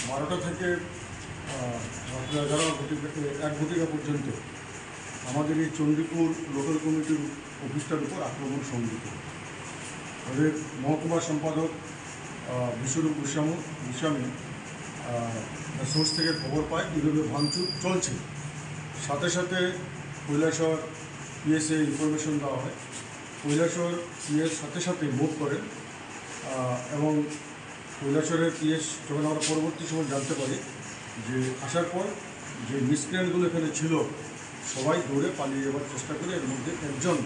বারোটা থেকে 1 ঘটিকা পর্যন্ত আমাদের এই চণ্ডীপুর লোকাল কমিটির অফিসটার উপর আক্রমণ সংঘটিত। ওদের মহকুমা সম্পাদক বিশ্বরূপ গোস্বামী সোর্স থেকে খবর পায় কীভাবে ভাঙচুর চলছে। সাথে সাথে কৈলাসহর পিএসএ ইনফরমেশন দেওয়া হয়। কৈলাসহর পিএস সাথে সাথে মুভ করেন এবং কৈলাসহরের পিএস যখন আমরা পরবর্তী সময় জানতে পারি যে আসার পর যে মিসক্রিয়েন্টগুলো এখানে ছিল সবাই দৌড়ে পালিয়ে যাওয়ার চেষ্টা করে। এর মধ্যে একজন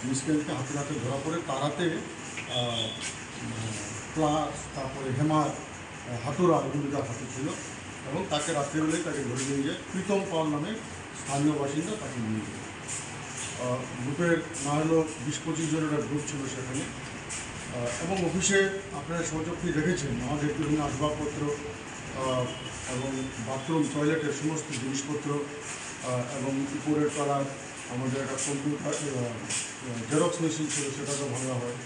মিসক্রিয়েন্টকে হাতে হাতে ধরা পড়ে, তার হাতে প্লাস তারপরে হেমার হাতুড়া এগুলো তার হাতে ছিল এবং তাকে রাত্রিবেলায় তাকে ধরে নিয়ে যায়। প্রীতম পাল নামে স্থানীয় বাসিন্দা তাকে নিয়ে যায়। গ্রুপের না হলেও 20-25 জনের একটা গ্রুপ ছিল সেখানে এবং অফিসে আপনারা সহযোগী দেখেছেন আমাদের বিভিন্ন আসবাবপত্র এবং বাথরুম টয়লেটের সমস্ত জিনিসপত্র এবং উপরের তলার আমাদের একটা কম্পিউটার জেরক্স মেশিন ছিল সেটাকেও ভাঙা হয়।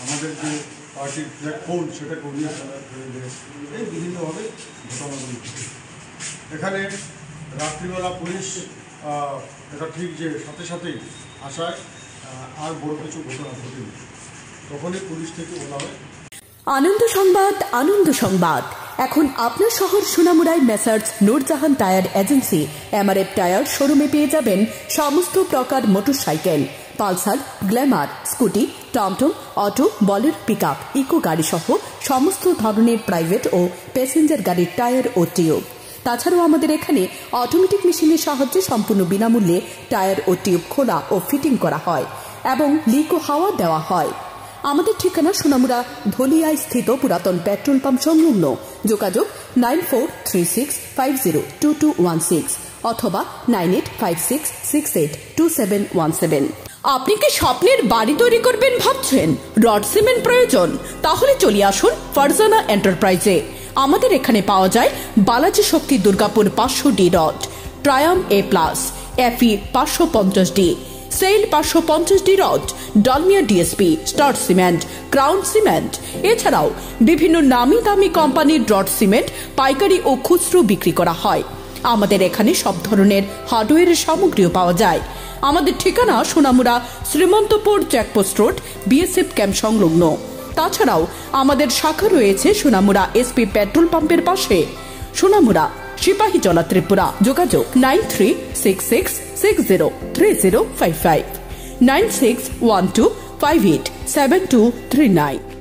আমাদের যে পার্টির ফ্ল্যাগ পোল সেটাকে উড়িয়ে ফেলে দেয়। এই বিভিন্নভাবে ঘটনাগুলি এখানে রাত্রিবেলা পুলিশ এটা ঠিক যে সাথে সাথেই আসায় আর বড় কিছু ঘটনা ঘটেনি, তখনই পুলিশ থেকে বলা হয়। আনন্দ সংবাদ, আনন্দ সংবাদ। এখন আপনার শহর সোনামুড়ায় Messrs Nurjahan tyre agency MRF tyre শোরুমে পেয়ে যাবেন সমস্ত প্রকার মোটরসাইকেল, পালসার, গ্ল্যামার, স্কুটি, টমটম, অটো, বলের পিকআপ, ইকো গাড়ি সহ সমস্ত ধরনের প্রাইভেট ও প্যাসেঞ্জার গাড়ির টায়ার ও টিউব। তাছাড়াও আমাদের এখানে অটোমেটিক মেশিনের সাহায্যে সম্পূর্ণ বিনামূল্যে টায়ার ও টিউব খোলা ও ফিটিং করা হয় এবং লিক ও হাওয়া দেওয়া হয়। আমাদের ঠিকানা সোনামুড়া ধলিয়ায় স্থিত পুরাতন পেট্রোল পাম্প সংলগ্ন। যোগাযোগ 9436502216 অথবা 9856682717। আপনি কি স্বপ্নের বাড়ি তৈরি করবেন ভাবছেন? রড সিমেন্ট প্রয়োজন? তাহলে চলে আসুন ফারজানা এন্টারপ্রাইজে। আমাদের এখানে পাওয়া যায় বালাজি শক্তি দুর্গাপুর 500D রড, ট্রায়াম A+, FE 550D, SAIL 550D rod, Dalmia DSP, Star cement, Crown cement. এছাড়াও বিভিন্ন নামি দামি কোম্পানির রড সিমেন্ট পাইকারি ও খুচরো বিক্রি করা হয়। আমাদের এখানে সব ধরনের হার্ডওয়্যারের সামগ্রীও পাওয়া যায়। আমাদের ঠিকানা Sonamura Srimantapur checkpost road, BSF camp সংলগ্ন। তাছাড়াও আমাদের শাখা রয়েছে সোনামুড়া এসপি পেট্রোল পাম্পের পাশে, সোনামুড়া সিপাহীজলা ত্রিপুরা। যোগাযোগ 9366603055, 9612587239।